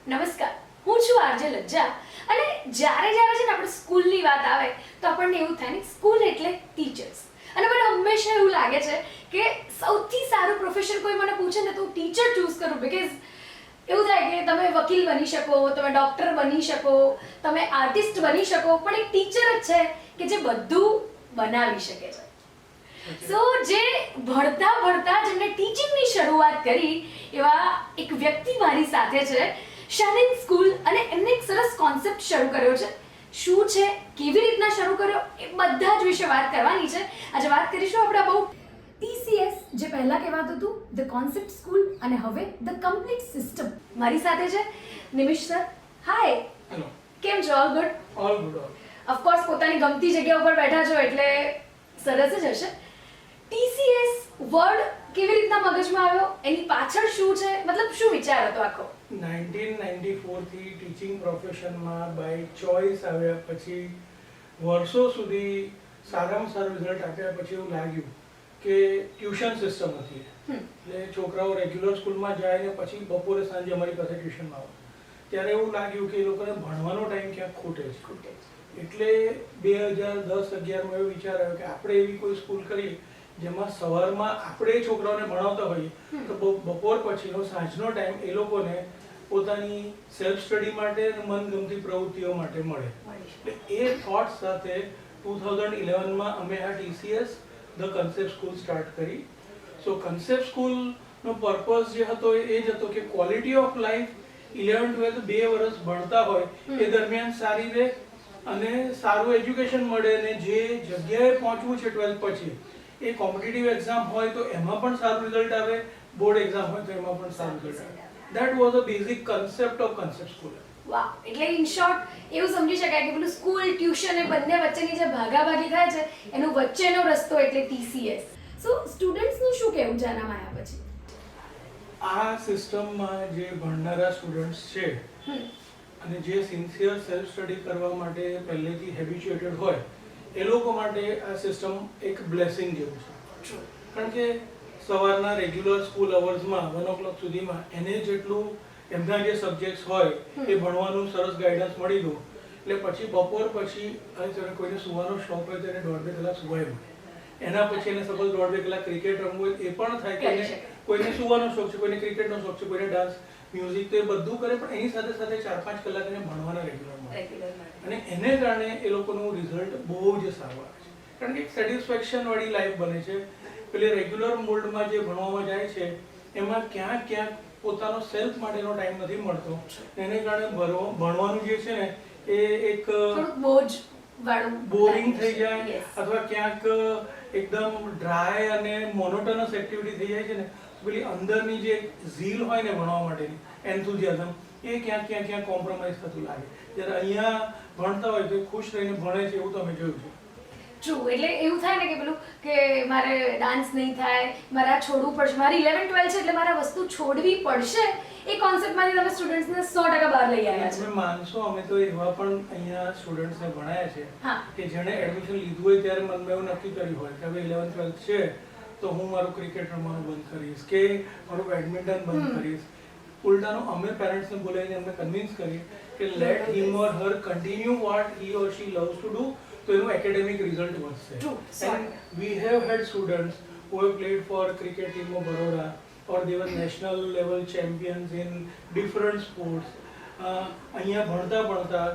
નમસ્કાર, હું છું આરજે લજ્જા અને જ્યારે જ્યારે છે ને આપણે સ્કૂલની વાત આવે તો આપણને એવું થાય ને સ્કૂલ એટલે ટીચર્સ. અને મને હંમેશા એવું લાગે છે કે સૌથી સારું પ્રોફેશન કોઈ મને પૂછે ને તો હું ટીચર ચૂઝ કરું, બીકોઝ એવું થાય કે તમે વકીલ બની શકો, તમે ડૉક્ટર બની શકો, તમે આર્ટિસ્ટ બની શકો, પણ એક ટીચર જ છે કે જે બધું બનાવી શકે છે. સો જે ભણતા ભણતા જેમને ટીચિંગની શરૂઆત કરી એવા એક વ્યક્તિ મારી સાથે છે, શાલિન સ્કૂલ, અને એમને એક સરસ કોન્સેપ્ટ શરૂ કર્યો છે. શું છે, કેવી રીતના શરૂ કર્યો, એ બધા જ વિશે વાત કરવાની છે. આજે વાત કરીશું આપણે અબાઉટ TCS, જે પહેલા કહેવાતું હતું ધ કોન્સેપ્ટ સ્કૂલ, અને હવે ધ કમ્પ્લીટ સિસ્ટમ. મારી સાથે છે નિમિષ સર. હાય. હેલો. કેમ છો? All good? All good. Of course પોતાની ગમતી જગ્યા ઉપર બેઠા છો એટલે સરસ જ હશે. TCS વર્ડ કેવી રીતના મગજમાં આવ્યો, એની પાછળ શું છે, મતલબ શું વિચાર હતો આખો? 1994 થી ટીચિંગ પ્રોફેશનમાં બાય ચોઇસ આવ્યા પછી વર્ષો સુધી સારામાં સારું રિઝલ્ટ આપ્યા પછી એવું લાગ્યું કે ટ્યુશન સિસ્ટમ હતી. એટલે છોકરાઓ રેગ્યુલર સ્કૂલમાં જાય ને પછી બપોરે સાંજે અમારી પાસે ટ્યુશનમાં આવે, ત્યારે એવું લાગ્યું કે એ લોકોને ભણવાનો ટાઈમ ક્યાંક ખૂટે છે. એટલે 2010-11માં એવો વિચાર આવ્યો કે આપણે એવી કોઈ સ્કૂલ કરીએ જેમાં સવારમાં આપણે છોકરાઓને ભણાવતા હોઈએ તો બપોર પછીનો સાંજનો ટાઈમ એ લોકોને પોતાની સેલ્ફ સ્ટડી માટે અને મનગમતી પ્રવૃત્તિઓ માટે મળે. એટલે એ થોટ સાથે 2011માં અમે આ TCS the concept school start કરી. સો કન્સેપ્ટ સ્કૂલનો પર્પઝ જે હતો એ જ હતો કે ક્વોલિટી ઓફ લાઈફ 11-12 2 વર્ષ ભણતા હોય એ દરમિયાન સારી રહે અને સારું એજ્યુકેશન મળે, અને જે જગ્યાએ પહોંચવું છે 12 પછી એ કોમ્પિટિટિવ એક્ઝામ હોય તો એમાં પણ સારું રિઝલ્ટ આવે, બોર્ડ એક્ઝામ હોય તો એમાં પણ સારું રિઝલ્ટ આવે. That was a basic concept of concept school. વાહ, એટલે ઇન શોર્ટ એવું સમજી શકાય કે પેલું સ્કૂલ ટ્યુશન એ બંને વચ્ચેની જે ભાગાભાગી થાય છે એનો વચ્ચેનો રસ્તો એટલે TCS. સો સ્ટુડન્ટ્સનું શું કહેવું છે આનામાં આવ્યા પછી? આ સિસ્ટમમાં જે ભણનારા સ્ટુડન્ટ્સ છે અને જે સિન્સિયર સેલ્ફ સ્ટડી કરવા માટે પહેલેથી હેબિચ્યુએટેડ હોય એ લોકો માટે આ સિસ્ટમ એક બ્લેસિંગ જેવું છે. કારણ કે સવારના રેગ્યુલર સ્કૂલ અવર્સમાં 1 o'clock સુધીમાં એને જેટલું એમના જે સબ્જેક્ટ્સ હોય એ ભણવાનું સરસ ગાઈડન્સ મળી ગયું એટલે પછી બપોર પછી કોઈને સુવાનો શોખ હોય તો એને 1.5-2 કલાક સુવાય મળે. એના પછી એને સપોઝ 1.5-2 કલાક ક્રિકેટ રમવું હોય એ પણ થાય કે કોઈને સુવાનો શોખ છે, કોઈને ક્રિકેટનો શોખ છે, કોઈને ડાન્સ, મ્યુઝિક, તો એ બધું કરે, પણ એની સાથે સાથે 4-5 કલાક એને ભણવાના રેગ્યુલર મળે. અને એને કારણે એ લોકોનું રિઝલ્ટ બહુ જ સારું આવે છે. કારણ કે એક સેટિસ્ફેક્શન વાળી લાઈફ બને છે. પેલી રેગ્યુલર મોલ્ડમાં જે ભણવામાં જાય છે એમાં ક્યાંક પોતાનો સેલ્ફ માટેનો ટાઈમ નથી મળતો. એને કારણે ભણવાનું જે છે ને એ એક બોજ વાળું બોરિંગ થઈ જાય, અથવા ક્યાંક એકદમ ડ્રાય અને મોનોટોનસ એક્ટિવિટી થઈ જાય છે ને, પેલી અંદરની જે ઝીલ હોય ને ભણવા માટેની એન્થુઝિયાઝમ એ ક્યાંક કોમ્પ્રોમાઇઝ થતું લાગે. જ્યારે અહીંયા ભણતા હોય તો ખુશ રહીને ભણે છે એવું તો અમે જોયું છે. ટ્રુ. એટલે એવું થાય ને કે પેલું કે મારે ડાન્સ નહીં થાય, મારે આ છોડવું પડશે, મારી 11-12 છે એટલે મારે આ વસ્તુ છોડવી પડશે, એ કોન્સેપ્ટમાંથી તમે સ્ટુડન્ટ્સને 100% બહાર લઈ આવ્યા છે. તમે માનશો, અમે તો એવા પણ અહીંયા સ્ટુડન્ટ્સને ભણાયા છે કે જેણે એડમિશન લીધું હોય ત્યારે મનમાં એવું નક્કી કર્યું હોય કે હવે 11-12 છે તો હું મારું ક્રિકેટ રમવાનું બંધ કરીશ કે મારું બેડમિન્ટન બંધ કરીશ. ઉલટાનું અમે પેરેન્ટ્સને બોલાવીને એમને કન્વિન્સ કરીએ કે let him or her continue what he or she loves to do, તો એનું એકેડેમિક રિઝલ્ટ વધશે. And we have had students who have played for cricket team of Baroda, or they were national level champions in different sports. અહીંયા ભણતા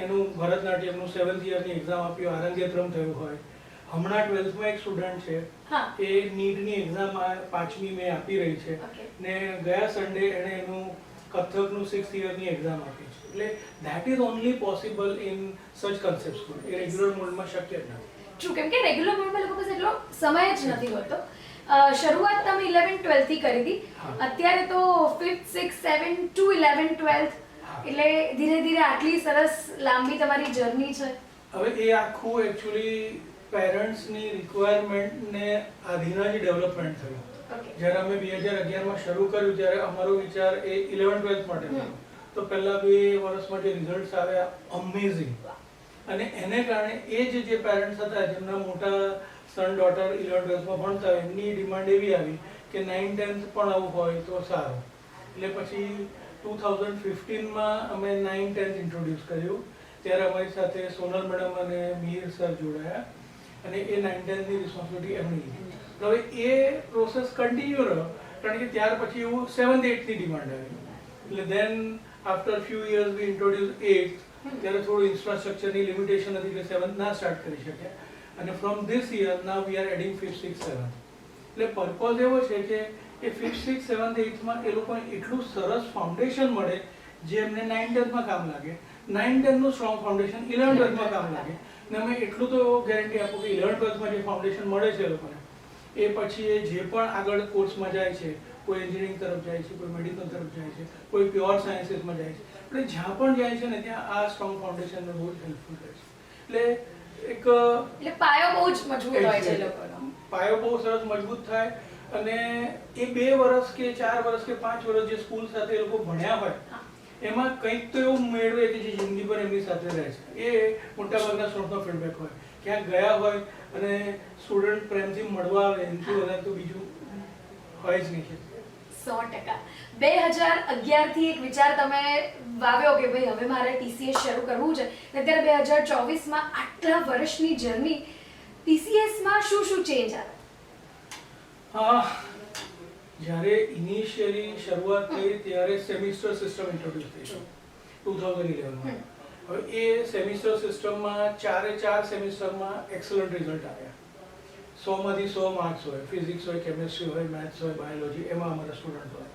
એનું ભરતનાટ્યમનું 7th યરની exam આપ્યું, આરંગેત્રમ થયું હોય. હમણાં 12thમાં એક સ્ટુડન્ટ છે એ નીટની એક્ઝામ 5મી મે આપી રહી છે ને ગયા સન્ડે એણે એનું કથકનું 6th યરની એક્ઝામ આપી છે. એટલે that is only possible in such concept school. A regular મોડમાં શક્ય જ નથી. ટ્રુ. કેમ કે રેગ્યુલર મોડમાં લોકો પાસે એટલો સમય જ નથી હોતો. શરૂઆત તમે 11-12 થી કરી હતી, અત્યારે તો 5th 6th 7th to 11-12, એટલે ધીરે ધીરે આટલી સરસ લાંબી તમારી જર્ની છે. હવે એ આખું એકચ્યુઅલી પેરેન્ટ્સની રિક્વાયરમેન્ટને આધીન જ ડેવલપમેન્ટ થયું. જ્યારે અમે 2011માં શરૂ કર્યું ત્યારે અમારો વિચાર એ 11-12 માટે હતો. તો પહેલા 2 વર્ષમાં જે રિઝલ્ટ્સ આવ્યા અમેઝિંગ, અને એને કારણે એ જે પેરેન્ટ્સ હતા જેમના મોટા સન ડોટર 11-12માં ભણતા હોય એમની ડિમાન્ડ એવી આવી કે 9th 10th પણ આવું હોય તો સારું. એટલે પછી 2015માં અમે 9-10 ઇન્ટ્રોડ્યુસ કર્યું. ત્યારે અમારી સાથે સોનલ મેડમ અને મિહિર સર જોડાયા અને એ 9-10ની રિસ્પોન્સિબિલિટી એમની લીધી. હવે એ પ્રોસેસ કન્ટિન્યુ રહ્યો કારણ કે ત્યાર પછી એવું 7th-8thની ડિમાન્ડ આવી. એટલે ધેન આફ્ટર ફ્યુ યર્સ વી ઇન્ટ્રોડ્યુસ 8th. ત્યારે થોડું ઇન્ફ્રાસ્ટ્રક્ચરની લિમિટેશન હતી એટલે 7th ના સ્ટાર્ટ કરી શક્યા અને from this year now we are adding 5th, 6th, 7th. એટલે પર્પઝ એવો છે કે એ 5th, 6th, 7th, 8thમાં એ લોકોને એટલું સરસ ફાઉન્ડેશન મળે જે એમને 9-10માં કામ લાગે. 9-10નું સ્ટ્રોંગ ફાઉન્ડેશન 11-12માં કામ લાગે. ને અમે એટલું તો ગેરંટી આપું કે 11-12માં જે ફાઉન્ડેશન મળે છે એ લોકોને એ પછી એ જે પણ આગળ કોર્સમાં જાય છે, કોઈ એન્જિનિયરિંગ તરફ જાય છે, કોઈ મેડિકલ તરફ જાય છે, કોઈ પ્યોર સાયન્સીસમાં જાય છે, એટલે જ્યાં પણ જાય છે ને ત્યાં આ સ્ટ્રોંગ ફાઉન્ડેશનને બહુ જ હેલ્પફુલ રહે છે. એટલે એટલે પાયો બહુ જ મજબૂત હોય છે એ લોકોનો. પાયો બહુ સરસ મજબૂત થાય અને એ 2 વર્ષ કે 4 વર્ષ કે 5 વર્ષ જે સ્કૂલ સાથે એ લોકો ભણ્યા હોય એમાં કંઈક તો એવું મેળવે કે જે જિંદગીભર એમની સાથે રહે છે. એ મોટાભાગના સ્ટુડન્ટનો ફીડબેક હોય. ક્યાંક ગયા હોય અને સ્ટુડન્ટ પ્રેમથી મળવા આવે એનાથી વધારે તો બીજું હોય જ નહીં. 100%. 2011થી એક વિચાર તમે વાવ્યો કે ભાઈ હવે મારે TCS શરૂ કરવું છે અને અત્યારે 2024માં આટલા વર્ષની જર્ની TCSમાં શું ચેન્જ આવે? જ્યારે ઇનિશિયલી શરૂઆત થઈ ત્યારે સેમિસ્ટર સિસ્ટમ ઇન્ટ્રોડ્યુસ થઈ 2011માં. હવે એ સેમિસ્ટર સિસ્ટમમાં 4 સેમિસ્ટરમાં એક્સલન્ટ રિઝલ્ટ આવ્યા. 100માંથી 100 માર્ક્સ હોય, ફિઝિક્સ હોય, કેમેસ્ટ્રી હોય, મેથ્સ હોય, બાયોલોજી, એમાં અમારા સ્ટુડન્ટ હોય.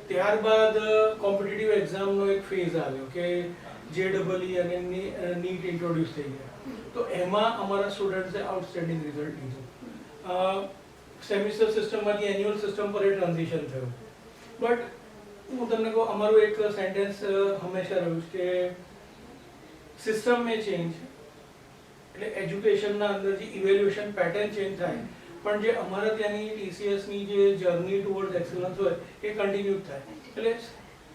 ત્યારબાદ કોમ્પિટિટિવ એક્ઝામનો એક ફેઝ આવ્યો કે JEE અને નીટ ઇન્ટ્રોડ્યુસ થઈ ગયા. તો એમાં અમારા સ્ટુડન્ટ્સે આઉટસ્ટેન્ડિંગ રિઝલ્ટ લીધું. સેમિસ્ટર સિસ્ટમમાંથી એન્યુઅલ સિસ્ટમ પર એ ટ્રાન્ઝિશન થયું. બટ હું તમને કહું, અમારું એક સેન્ટેન્સ હંમેશા રહ્યું છે કે સિસ્ટમ મે ચેન્જ, એટલે એજ્યુકેશનના અંદર જે ઇવેલ્યુએશન પેટર્ન ચેન્જ થાય પણ જે અમારા ત્યાંની TCSની જે જર્ની ટુવર્ડ્સ એક્સલન્સ હોય એ કન્ટિન્યુ થાય. એટલે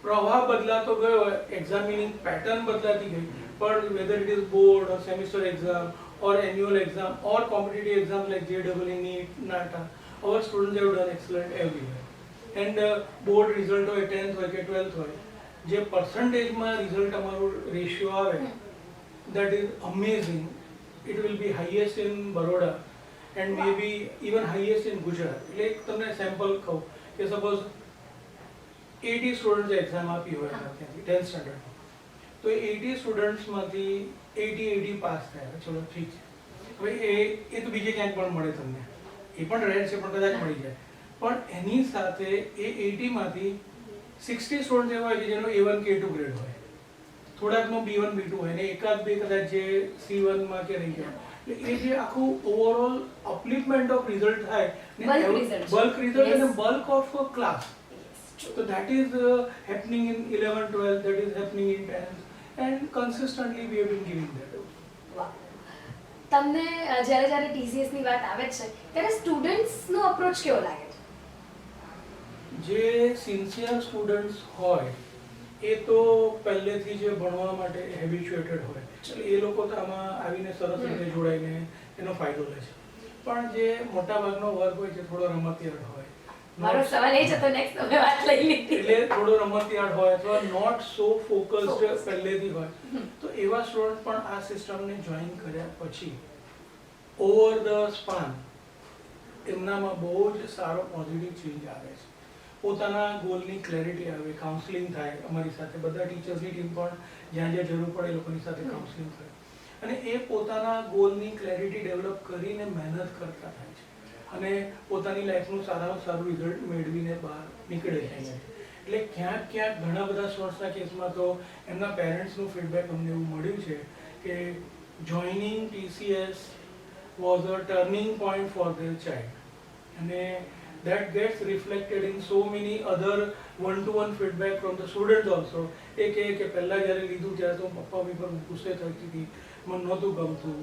પ્રવાહ બદલાતો ગયો, એક્ઝામિનિંગ પેટર્ન બદલાતી ગઈ, પણ weather it is board or semester exam or annual exam or competitive exams like JEE, NEET, NATA, our students have done excellent everywhere. And board result હોય 10th હોય કે 12th હોય, જે percentageમાં result અમારું ratio આવે, that is amazing. It will be highest in Baroda and maybe even highest in Gujarat. એટલે તમને sample કહું કે સપોઝ 80 સ્ટુડન્ટ્સ એક્ઝામ આપી હોય ત્યાંથી 10th સ્ટાન્ડર્ડ, તો 80 સ્ટુડન્ટ્સમાંથી 80 પાસ થયા. ચલો ઠીક છે, હવે એ તો બીજે ક્યાંક પણ મળે તમને, એ પણ રેર છે પણ કદાચ મળી જાય. પણ એની સાથે એ 80માંથી 60 સ્ટુડન્ટ એવા હોય કે જેનો A1 K2 ગ્રેડ હોય, થોડાકનો B1 B2 હોય ને એકાદ બે કદાચ જે C1માં કે રહી ગયા. એટલે એ જે આખું ઓવરઓલ અપલિફમેન્ટ ઓફ રિઝલ્ટ થાય ને બલ્ક રિઝલ્ટ અને bulk of class. So that is happening in 11, 12, that is happening in 10th, and consistently we have been giving that. વાહ. તમને જ્યારે TCS ની વાત આવે છે ત્યારે સ્ટુડન્ટ્સનો અપ્રોચ કેવો લાગે છે? જે સિન્સિયર સ્ટુડન્ટ્સ હોય એ તો પહેલેથી જ ભણવા માટે હેબિચ્યુએટેડ હોય, એટલે એ લોકો તો આમાં આવીને સરસ રીતે જોડાઈને એનો ફાયદો લે છે. પણ જે મોટાભાગનો વર્ગ હોય છે થોડો રમતિયાળ હોય, મારો સવાલ એ જ હતો, નેક્સ્ટ તમે વાત લઈ લીધી, એટલે થોડો રમતિયાળ હોય અથવા નોટ સો ફોકસ્ડ પહેલેથી હોય, તો એવા સ્ટુડન્ટ પણ આ સિસ્ટમને જોઈન કર્યા પછી ઓવર ધ સ્પાન એમનામાં બહુ જ સારો પોઝિટિવ ચેન્જ આવે છે. પોતાના ગોલની ક્લેરિટી આવે, કાઉન્સેલિંગ થાય અમારી સાથે, બધા ટીચર્સની ટીમ પણ જ્યાં જ્યાં જરૂર પડે એ લોકોની સાથે કાઉન્સેલિંગ કરે અને એ પોતાના ગોલની ક્લેરિટી ડેવલપ કરીને મહેનત કરતા થાય છે અને પોતાની લાઈફનું સારામાં સારું રિઝલ્ટ મેળવીને બહાર નીકળે છે. એટલે ક્યાંક ઘણા બધા સ્ટુડન્ટ્સના કેસમાં તો એમના પેરેન્ટ્સનું ફીડબેક અમને એવું મળ્યું છે કે joining TCS was a turning point for their child, અને that gets reflected in so many other one-to-one feedback from the students also. એ કહે કે પહેલાં જ્યારે લીધું ત્યારે તો પપ્પા બી પર ગુસ્સે થતી હતી, મને નહોતું ગમતું,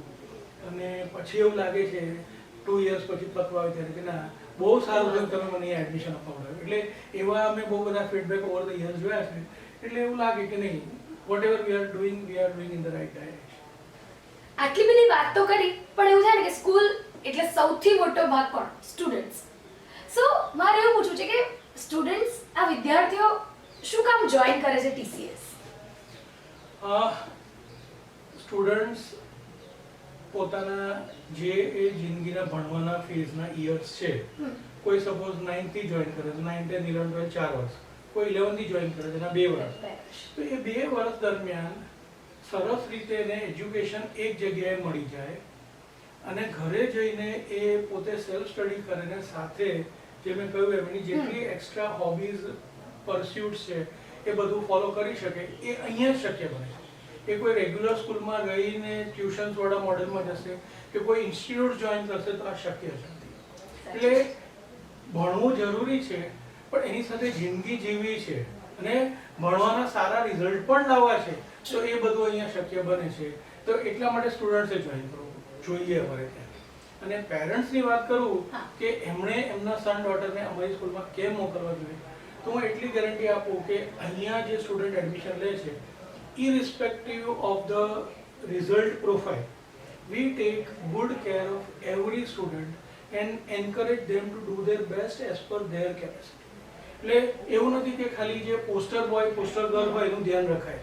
અને પછી એવું લાગે છે 2 years પછી પતવા આવે ત્યારે કે ના બહુ સારું થયું તમે મને એડમિશન અપાવડાવ્યું. એટલે એવા અમે બહુ બધા ફીડબેક ઓવર ધ યર્સ જોયા છે. એટલે એવું લાગે કે નહીં, whatever we are doing in the right direction. આટલી બધી વાત તો કરી, પણ એવું થાય ને કે સ્કૂલ એટલે સૌથી મોટો ભાગ કોણ? સ્ટુડન્ટ્સ. સો મારે એવું પૂછવું છે કે સ્ટુડન્ટ્સ, આ વિદ્યાર્થીઓ શું કામ જોઈન કરે છે TCS? સ્ટુડન્ટ્સ પોતાના જે એ જિંદગીના ભણવાના ફેઝના યર્સ છે, કોઈ સપોઝ 9 થી જોઈન કરે તો 9, 10, 11, 12 4 વર્ષ, કોઈ 11 થી જોઈન કરે તેના 2 વર્ષ, તો એ 2 વર્ષ દરમિયાન સરસ રીતે એને એજ્યુકેશન એક જગ્યાએ મળી જાય અને ઘરે જઈને એ પોતે સેલ્ફ સ્ટડી કરીને સાથે જે મેં કહ્યું એમની જેટલી એક્સ્ટ્રા હોબીઝ પરસ્યુટ્સ છે એ બધું ફોલો કરી શકે, એ અહીંયા જ શક્ય બને છે. એ કોઈ રેગ્યુલર સ્કૂલમાં રહીને ટ્યુશન્સ વાળા મોડેલમાં જશે કે કોઈ ઇન્સ્ટિટ્યૂટ જોઈન કરશે તો આ શક્ય છે. એટલે ભણવું જરૂરી છે પણ એની સાથે જિંદગી જીવવી છે અને ભણવાના સારા રિઝલ્ટ પણ લાવવા છે, તો એ બધું અહીંયા શક્ય બને છે. તો એટલા માટે સ્ટુડન્ટ્સે જોઈન કરવું જોઈએ અમારે ત્યાં. અને પેરેન્ટ્સની વાત કરું કે એમણે એમના સન ડોટરને અમારી સ્કૂલમાં કેમ મોકલવા જોઈએ, તો હું એટલી ગેરંટી આપું કે અહીંયા જે સ્ટુડન્ટ એડમિશન લે છે, irrespective of the result profile, we take good care of every student and encourage them to do their best as per their capacity. એટલે એવું નથી કે ખાલી જે પોસ્ટર બોય પોસ્ટર ગર્લ હોય એનું ધ્યાન રખાય,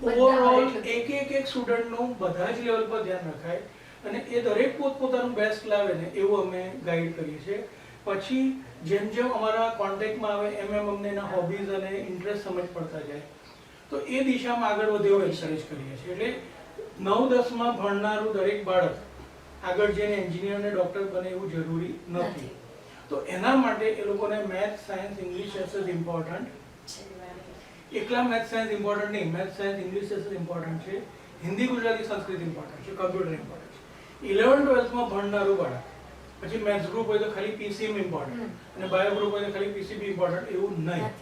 ઓવરઓલ એક સ્ટુડન્ટનું બધા જ લેવલ પર ધ્યાન રખાય અને એ દરેક પોતપોતાનું બેસ્ટ લાવે ને એવું અમે ગાઈડ કરીએ છીએ. પછી જેમ જેમ અમારા કોન્ટેક્ટમાં આવે એમ એમ અમને એના હોબીઝ અને ઇન્ટરેસ્ટ સમજ પડતા જાય તો એ દિશામાં આગળ વધે એવું એન્કરેજ કરીએ છીએ. એટલે 9-10માં ભણનારું દરેક બાળક આગળ જઈને એન્જિનિયર અને ડૉક્ટર બને એવું જરૂરી નથી. તો એના માટે એ લોકોને maths, science, English S is important. એકલા મેથ્સ સાયન્સ ઇમ્પોર્ટન્ટ નહીં, maths science English S is important છે, હિન્દી ગુજરાતી સંસ્કૃત ઇમ્પોર્ટન્ટ છે, કમ્પ્યુટર ઇમ્પોર્ટન્ટ છે. 11-12માં ભણનારું બાળક પછી મેથ્સ ગ્રુપ હોય તો ખાલી પીસીએમ ઇમ્પોર્ટન્ટ અને બાયો ગ્રુપ હોય તો ખાલી પીસીબી ઇમ્પોર્ટન્ટ એવું નહીં.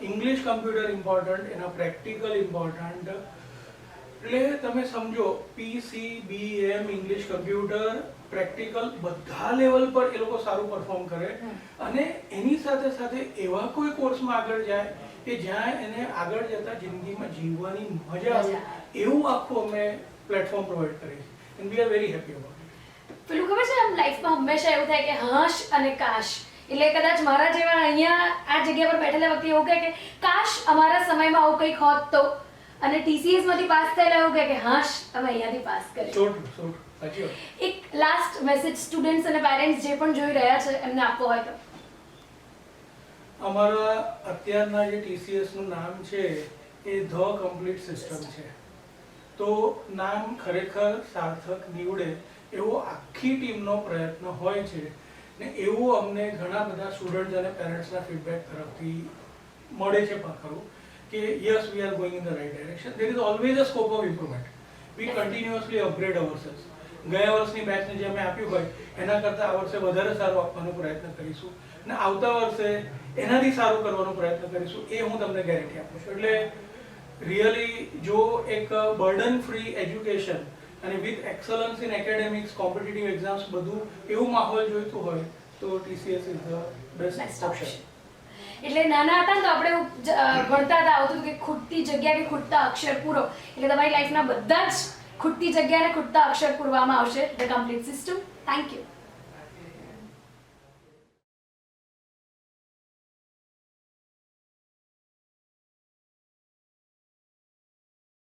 ઇંગ્લિશ કમ્પ્યુટર ઇમ્પોર્ટન્ટ, એના પ્રેક્ટિકલ ઇમ્પોર્ટન્ટ. એટલે તમે સમજો પીસીબીએમ, ઇંગ્લિશ કમ્પ્યુટર, પ્રેક્ટિકલ બધા લેવલ પર એ લોકો સારું પરફોર્મ કરે અને એની સાથે સાથે એવા કોઈ કોર્સમાં આગળ જાય કે જ્યાં એને આગળ જતા જિંદગીમાં જીવવાની મજા આવે એવું આખું અમે પ્લેટફોર્મ પ્રોવાઈડ કરીએ છીએ. And we are very happy about it. પેલું ખબર છે આમ લાઈફમાં હંમેશા એવું થાય કે હાશ અને કાશ, એટલે કદાચ મારા જેવા અહીંયા આ જગ્યા પર બેઠેલા વખતે એવું કહે કે કાશ અમારા સમયમાં આવું કંઈક હોત તો, અને TCS માંથી પાસ થયેલા એવું કહે કે હાશ અમે અહીંયાથી પાસ કરી. એક લાસ્ટ મેસેજ સ્ટુડન્ટ્સ અને પેરેન્ટ્સ જે પણ જોઈ રહ્યા છે એમને આપવો હોય તો? અમારા અત્યારના જે TCS નું નામ છે એ ધ કમ્પ્લીટ સિસ્ટમ છે. તો નામ ખરેખર સાર્થક નીવડે એવો આખી ટીમનો પ્રયત્ન હોય છે ને એવું અમને ઘણા બધા સ્ટુડન્ટ્સ અને પેરેન્ટ્સના ફીડબેક તરફથી મળે છે ખરું કે yes we are going in the right direction. There is always a scope of improvement. We continuously upgrade ourselves. ગયા વર્ષની બેચને જે અમે આપ્યું હોય એના કરતાં આ વર્ષે વધારે સારું આપવાનો પ્રયત્ન કરીશું અને આવતા વર્ષે એનાથી સારું કરવાનો પ્રયત્ન કરીશું, એ હું તમને ગેરંટી આપું છું. એટલે રિયલી જો એક બર્ડન ફ્રી એજ્યુકેશન અને with excellence in academics, competitive exams બધું એવું માહોલ જોઈતું હોય તો TCS is the best option. એટલે નાના હતા તો આપણે ભણતા હતા આવતું કે ખૂટતી જગ્યા કે ખૂટતા અક્ષર પૂરો, એટલે તમારી લાઈફના બધા જ ખૂટતી જગ્યા અને ખૂટતા અક્ષર પૂરવામાં આવશે the complete system. Thank you.